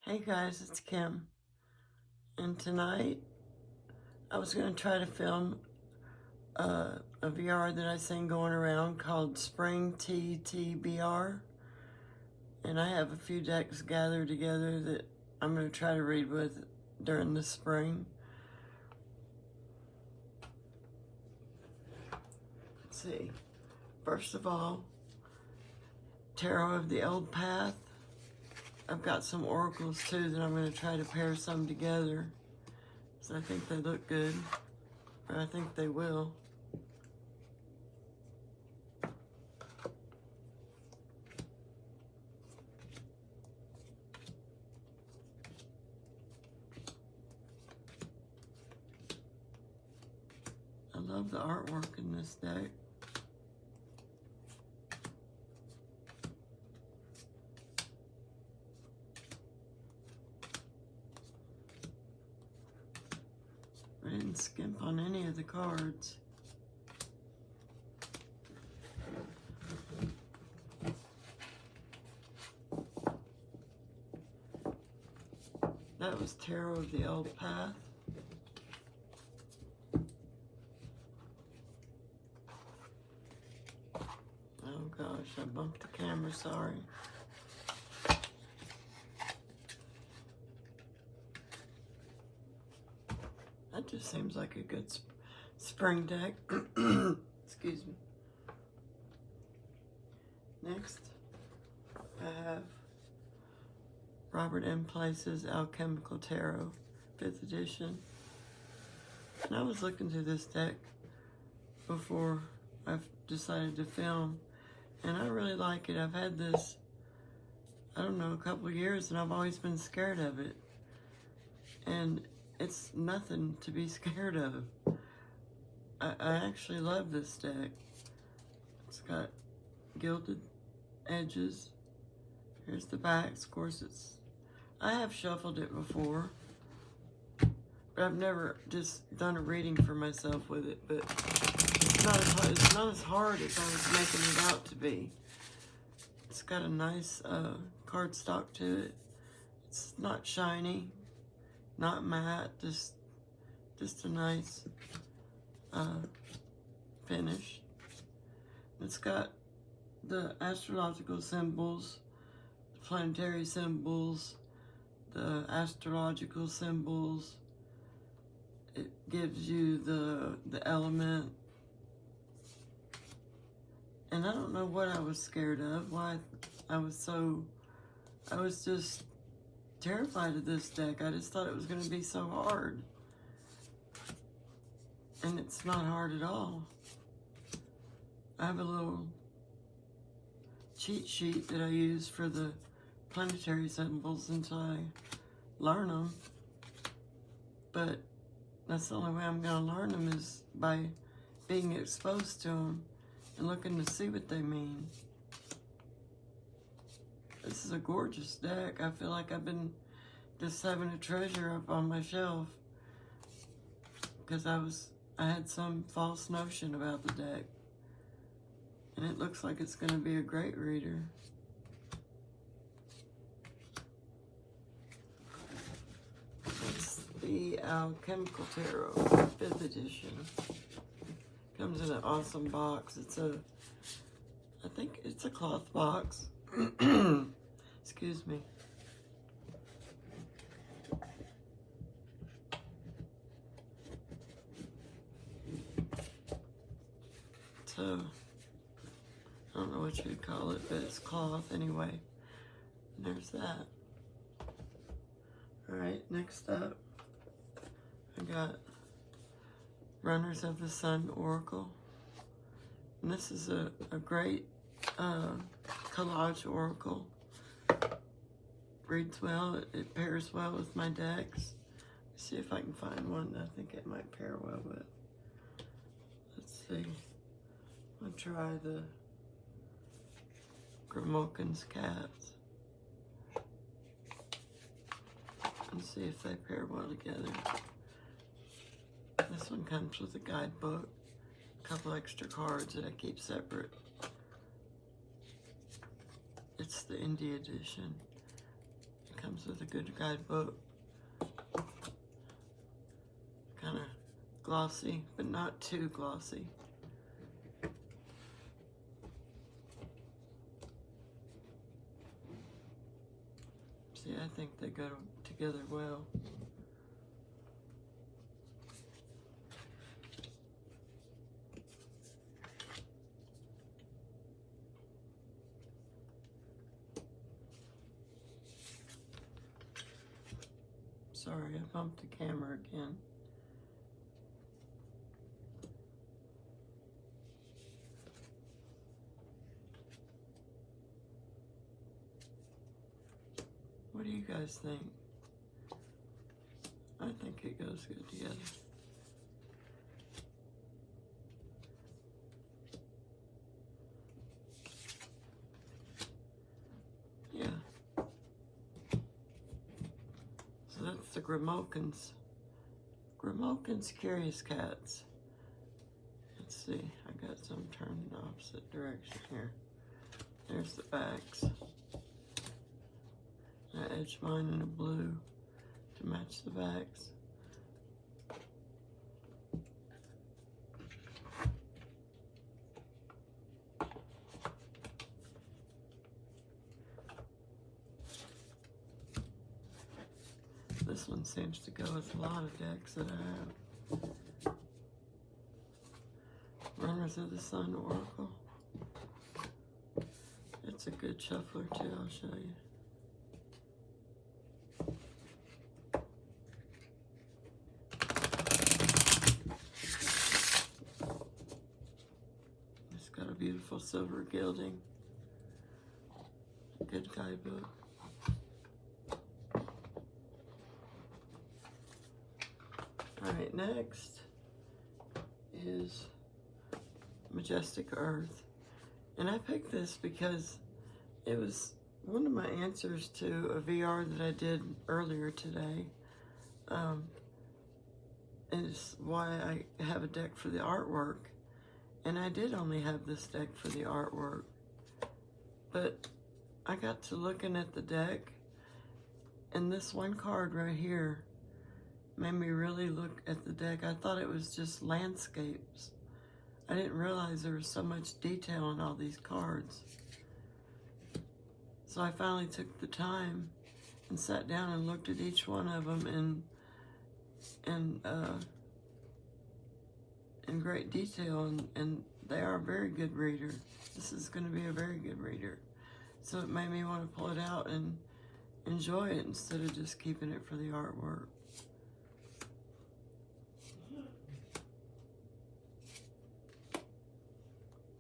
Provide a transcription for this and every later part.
Hey guys, it's Kim, and tonight I was going to try to film a VR that I seen going around called Spring TTBR, and I have a few decks gathered together that I'm going to try to read with during the spring. Let's see. First of all, Tarot of the Old Path. I've got some oracles too that I'm going to try to pair some together. So I think they look good, or I think they will. I love the artwork in this deck. I didn't skimp on any of the cards. That was Tarot of the Old Path. Oh gosh, I bumped the camera, sorry. That just seems like a good spring deck. Excuse me. Next, I have Robert M. Place's Alchemical Tarot, 5th edition. And I was looking through this deck before I've decided to film, and I really like it. I've had this, I don't know, a couple of years, and I've always been scared of it. And it's nothing to be scared of. I actually love this deck. It's got gilded edges. Here's the back. Of course, I have shuffled it before, but I've never just done a reading for myself with it. But it's not as hard as I was making it out to be. It's got a nice cardstock to it. It's not shiny, not matte, just a nice finish. It's got the astrological symbols, the planetary symbols, the astrological symbols. It gives you the element. And I don't know what I was scared of, why I was just terrified of this deck. I just thought it was going to be so hard. And it's not hard at all. I have a little cheat sheet that I use for the planetary symbols until I learn them. But that's the only way I'm going to learn them, is by being exposed to them and looking to see what they mean. This is a gorgeous deck. I feel like I've been just having a treasure up on my shelf because I had some false notion about the deck. And it looks like it's going to be a great reader. It's the Alchemical Tarot, 5th edition. Comes in an awesome box. I think it's a cloth box. Excuse me. So, I don't know what you'd call it, but it's cloth anyway. And there's that. Alright, next up, I got Runners of the Sun Oracle. And this is a great collage oracle. Reads well, it pairs well with my decks. Let's see if I can find one that I think it might pair well with. Let's see. I'll try the Grimoken's Cats and see if they pair well together. This one comes with a guidebook, a couple extra cards that I keep separate. It's the Indie edition. It comes Comes with a good guidebook. Kind of glossy, but not too glossy. See, I think they go together well. Sorry, I bumped the camera again. What do you guys think? I think it goes good together. Yeah. So that's the Grimalkins. Grimalkins Curious Cats. Let's see, I got some turned in the opposite direction here. There's the backs. I edged mine in a blue to match the backs. This one seems to go with a lot of decks that I have. Runners of the Sun Oracle. It's a good shuffler too, I'll show you. It's got a beautiful silver gilding. Good guidebook. Alright, next is Majestic Earth. And I picked this because it was one of my answers to a VR that I did earlier today. And it's why I have a deck for the artwork. And I did only have this deck for the artwork. But I got to looking at the deck, and this one card right here made me really look at the deck. I thought it was just landscapes. I didn't realize there was so much detail in all these cards. So I finally took the time and sat down and looked at each one of them in great detail, and they are a very good reader. This is going to be a very good reader. So it made me want to pull it out and enjoy it instead of just keeping it for the artwork.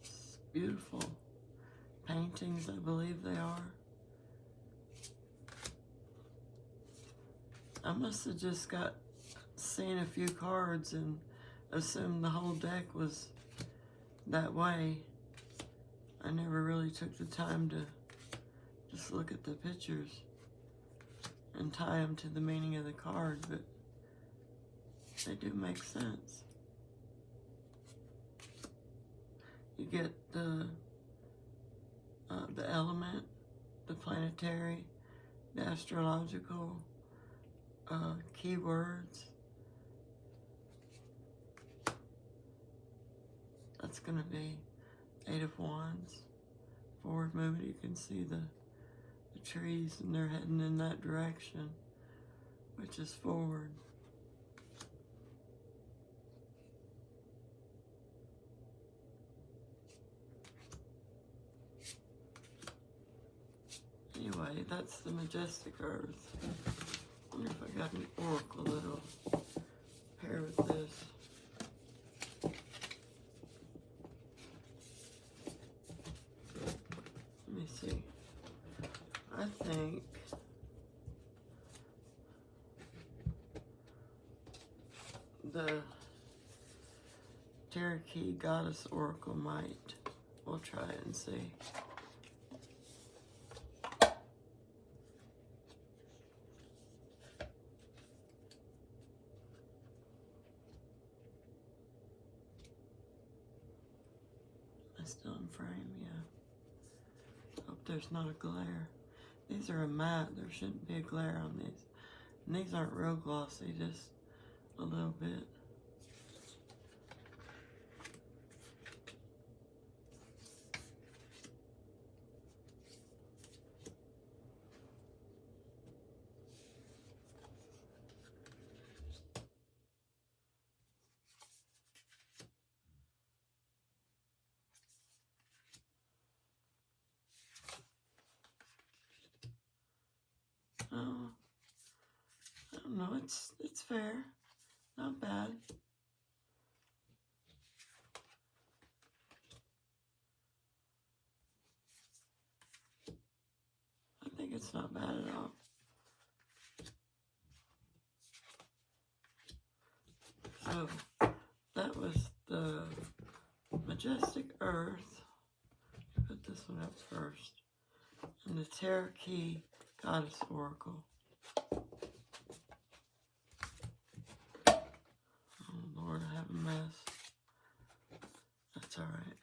It's beautiful paintings, I believe they are. I must have just seen a few cards and assumed the whole deck was that way. I never really took the time to just look at the pictures and tie them to the meaning of the card, but they do make sense. You get the element, the planetary, the astrological keywords. That's going to be 8 of Wands. Forward movement, you can see the trees, and they're heading in that direction, which is forward. Anyway, that's the Majestic Earth. I wonder if I got an oracle that'll pair with this. Let me see. I think the Cherokee Goddess Oracle might. We'll try it and see. Still in frame, yeah. Hope there's not a glare. these are a matte. There shouldn't be a glare on these. And these aren't real glossy, just a little bit. Oh, I don't know, it's fair. Not bad. I think it's not bad at all. So, that was the Majestic Earth. Put this one up first. And the Tarot Key Goddess Oracle. Oh Lord, I have a mess. That's alright.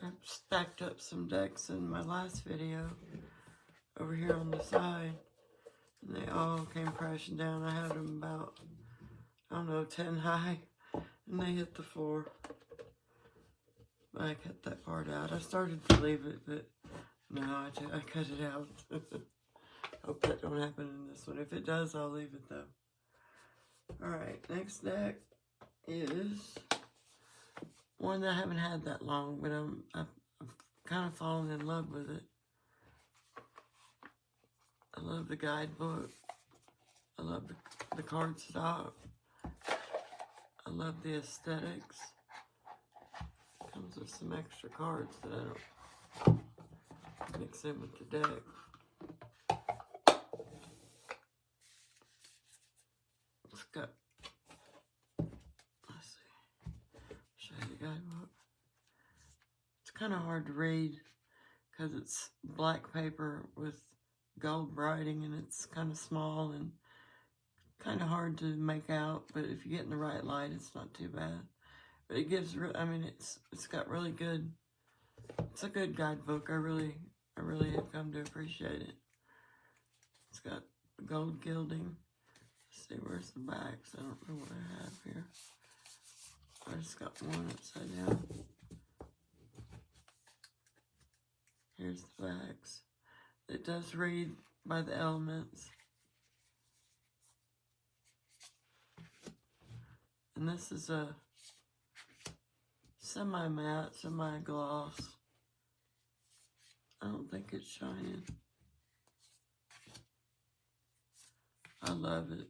I stacked up some decks in my last video over here on the side, and they all came crashing down. I had them about, I don't know, 10 high, and they hit the floor. But I cut that part out. I started to leave it, but no, I cut it out. Hope that don't happen in this one. If it does, I'll leave it though. Alright, next deck is one that I haven't had that long, but I've kind of fallen in love with it. I love the guidebook. I love the card stock. I love the aesthetics. Comes with some extra cards that I don't mix in with the deck. It's got, let's see, show you the guidebook. It's kind of hard to read because it's black paper with gold writing, and it's kind of small and kind of hard to make out, but if you get in the right light, it's not too bad. But it gives, I mean, it's got really good, it's a good guidebook. I really have come to appreciate it. It's got gold gilding. Let's see, where's the backs? I don't know what I have here. I just got one upside down. Here's the backs. It does read by the elements. And this is a semi-matte, semi-gloss. I don't think it's shining. I love it.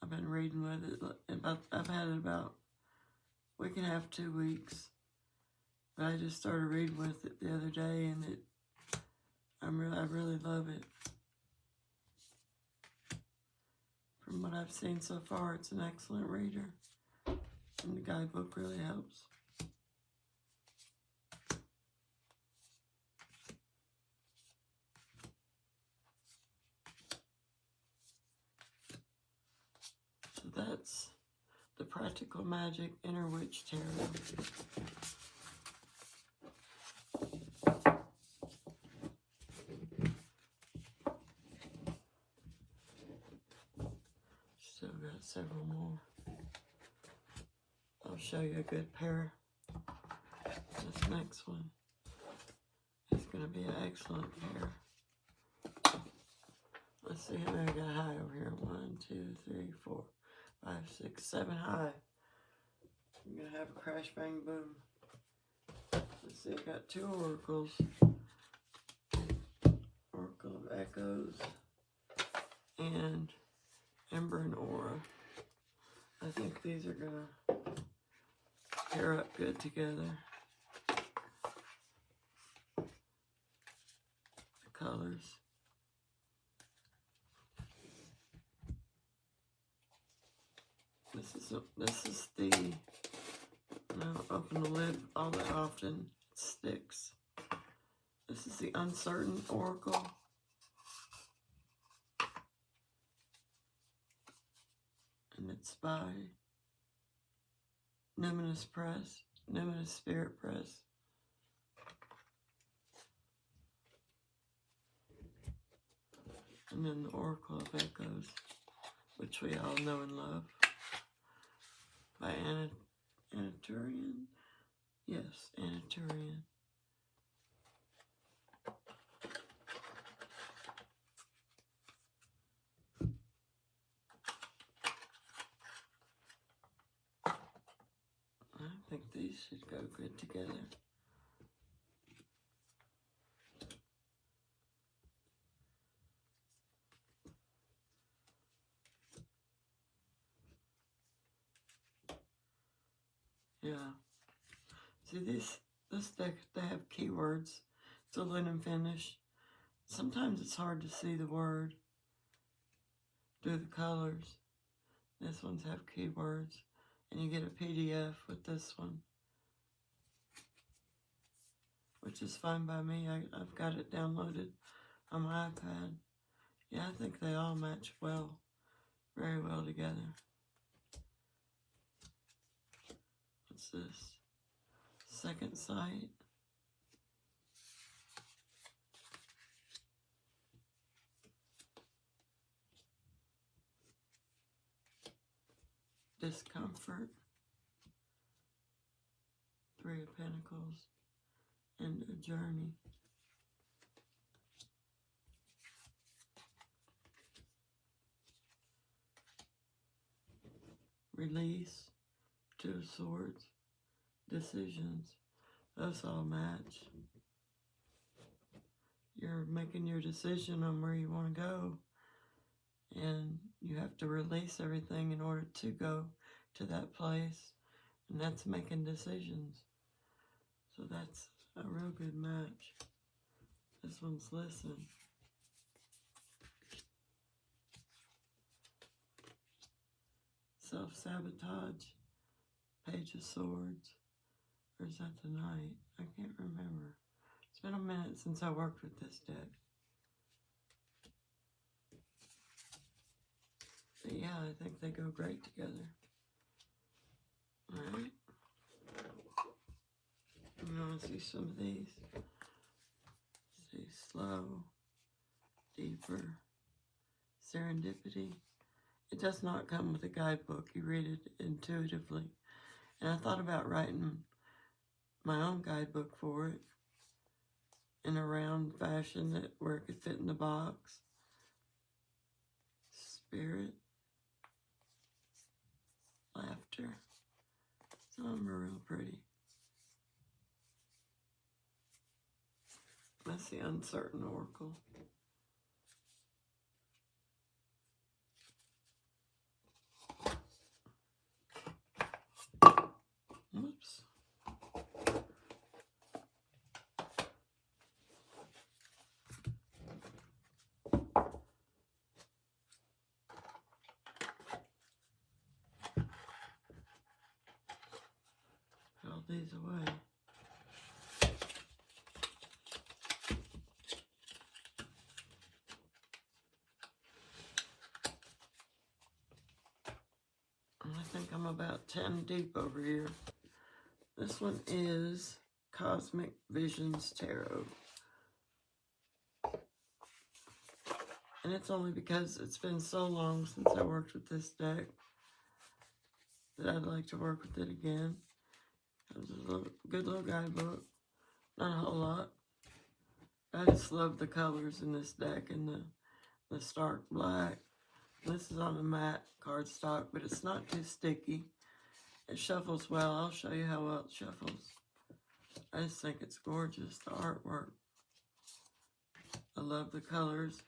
I've been reading with it. I've had it about a week and a half, 2 weeks. But I just started reading with it the other day, and I really love it. From what I've seen so far, it's an excellent reader. And the guidebook really helps. So that's the Practical Magic Inner Witch Tarot. Still got several more. I'll show you a good pair. This next one is going to be an excellent pair. Let's see how many I got high over here. 1, 2, 3, 4, 5, 6, 7 high. I'm going to have a crash, bang, boom. Let's see, I got 2 oracles. Oracle of Echoes and Ember and Aura. I think these are going to pair up good together. The colors. This is the, I don't open the lid all that often, it sticks. This is the Uncertain Oracle. and it's by Numinous Press, Numinous Spirit Press. And then the Oracle of Echoes, which we all know and love, by Anaturian. Yes, Anaturian. I think these should go good together. Yeah. See, this deck, they have keywords. It's a linen finish. Sometimes it's hard to see the word through the colors. This ones have keywords. And you get a PDF with this one, which is fine by me. I've got it downloaded on my iPad. Yeah, I think they all match well, very well together. What's this? Second Sight. Discomfort. Three of Pentacles. And a Journey. Release. Two of Swords. Decisions. Those all match. You're making your decision on where you want to go. And you have to release everything in order to go to that place. And that's making decisions. So that's a real good match. This one's Listen. Self-sabotage. Page of Swords. Or is that the Knight? I can't remember. It's been a minute since I worked with this deck. But yeah, I think they go great together. Alright. You want to see some of these? See, Slow, Deeper, Serendipity. It does not come with a guidebook. You read it intuitively. And I thought about writing my own guidebook for it in a round fashion where it could fit in the box. Spirit, Laughter. Some of them are real pretty. That's the Uncertain Oracle. Whoops. Put all these away. I think I'm about 10 deep over here. This one is Cosmic Visions Tarot. And it's only because it's been so long since I worked with this deck that I'd like to work with it again. It was a good little guidebook. Not a whole lot. I just love the colors in this deck and the stark black. This is on a matte cardstock, but it's not too sticky. It shuffles well. I'll show you how well it shuffles. I just think it's gorgeous, the artwork. I love the colors.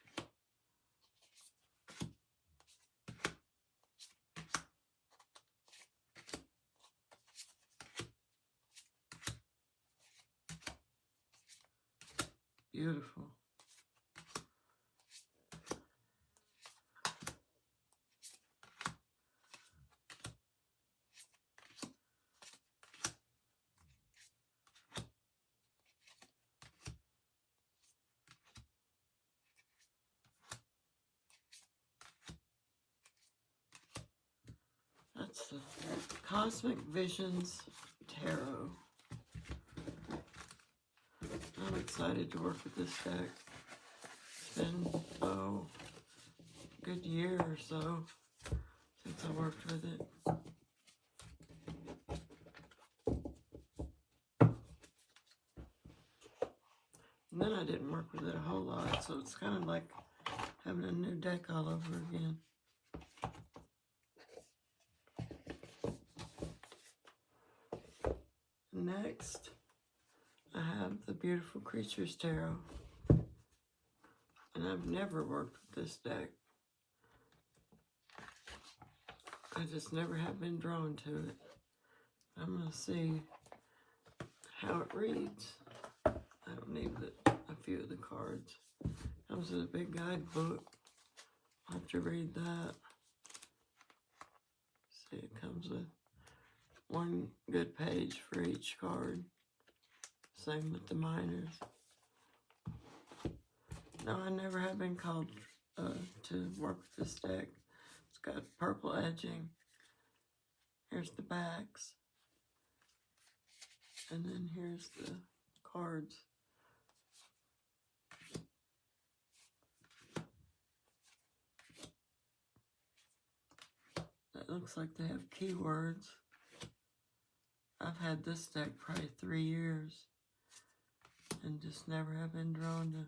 Beautiful. It's the Cosmic Visions Tarot. I'm excited to work with this deck. It's been, a good year or so since I worked with it. And then I didn't work with it a whole lot, so it's kind of like having a new deck all over again. Next, I have the Beautiful Creatures Tarot. And I've never worked with this deck. I just never have been drawn to it. I'm going to see how it reads. I don't need a few of the cards. Comes with a big guidebook. I'll have to read that. See, it comes with one good page for each card. Same with the minors. No, I never have been called to work with this deck. It's got purple edging. Here's the backs. And then here's the cards. That looks like they have keywords. I've had this deck probably 3 years and just never have been drawn to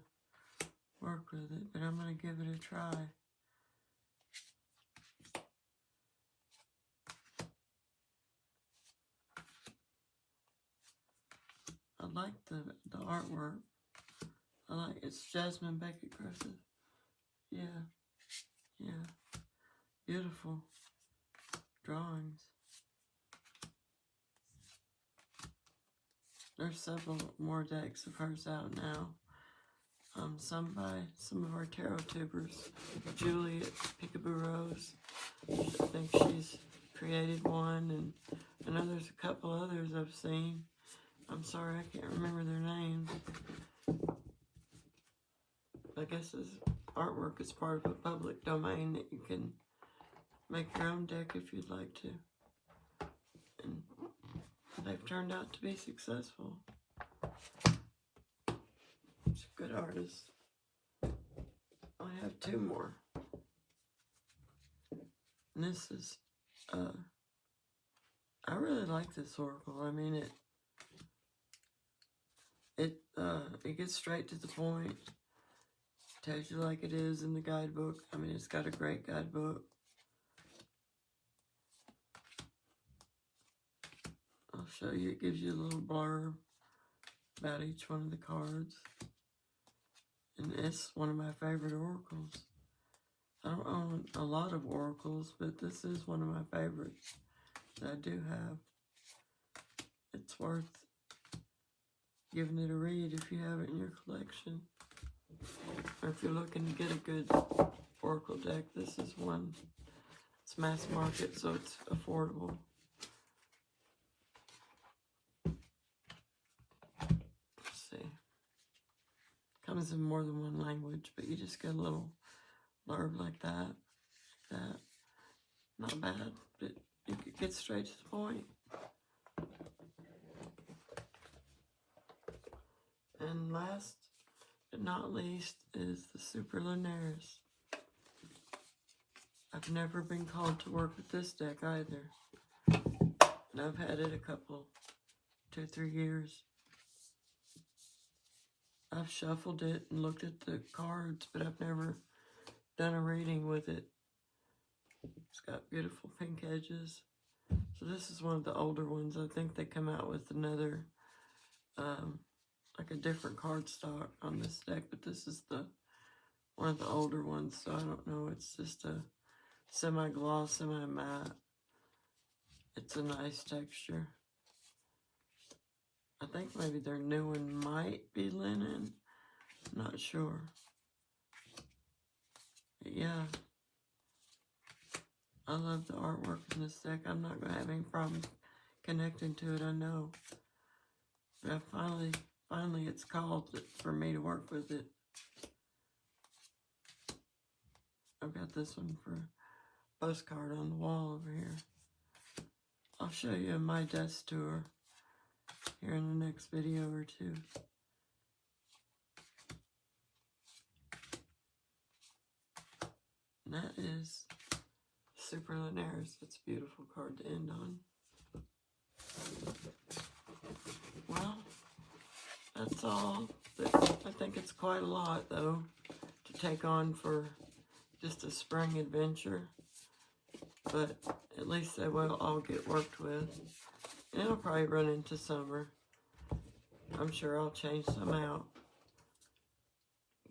work with it, but I'm going to give it a try. I like the artwork. I like it's Jasmine Beckett Griffith. Yeah. Beautiful drawings. There's several more decks of hers out now. Some by some of our tarot tubers. Juliet Peekaboo Rose. I think she's created one, and I know there's a couple others I've seen. I'm sorry, I can't remember their names. I guess this artwork is part of a public domain that you can make your own deck if you'd like to. And they've turned out to be successful. She's a good artist. I have 2 more. And this is, I really like this oracle. I mean, it gets straight to the point. Tells you like it is in the guidebook. I mean, it's got a great guidebook. I'll show you. It gives you a little blurb about each one of the cards. And it's one of my favorite oracles. I don't own a lot of oracles, but this is one of my favorites that I do have. It's worth giving it a read if you have it in your collection. Or if you're looking to get a good oracle deck, this is one. It's mass market, so it's affordable. Let's see. Comes in more than one language, but you just get a little blurb like that. Not bad, but you could get straight to the point. And last but not least is the Superlunaris. I've never been called to work with this deck either. And I've had it a couple, 2-3 years. I've shuffled it and looked at the cards, but I've never done a reading with it. It's got beautiful pink edges. So this is one of the older ones. I think they come out with another, like a different cardstock on this deck, but this is one of the older ones, so I don't know. It's just a semi-gloss, semi-matte. It's a nice texture. I think maybe their new one might be linen. I'm not sure. But yeah. I love the artwork in this deck. I'm not going to have any problems connecting to it, I know. But finally it's called for me to work with it. I've got this one for postcard on the wall over here. I'll show you my desk tour here in the next video or two. And that is Super Linares. It's a beautiful card to end on. Well, that's all. I think it's quite a lot, though, to take on for just a spring adventure. But at least they will all get worked with. And it'll probably run into summer. I'm sure I'll change some out.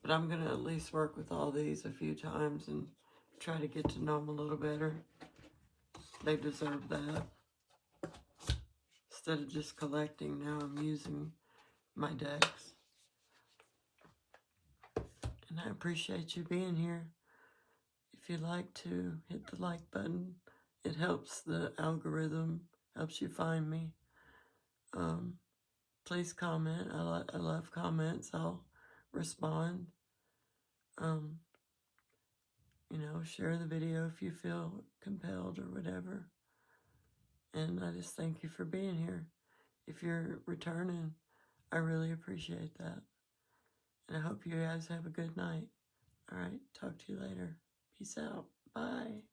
But I'm going to at least work with all these a few times and try to get to know them a little better. They deserve that. Instead of just collecting, now I'm using my decks. And I appreciate you being here. If you'd like to, hit the like button. It helps the algorithm, helps you find me. Please comment. I love comments. I'll respond. You know, share the video if you feel compelled or whatever. And I just thank you for being here. If you're returning, I really appreciate that. And I hope you guys have a good night. All right, talk to you later. Peace out. Bye.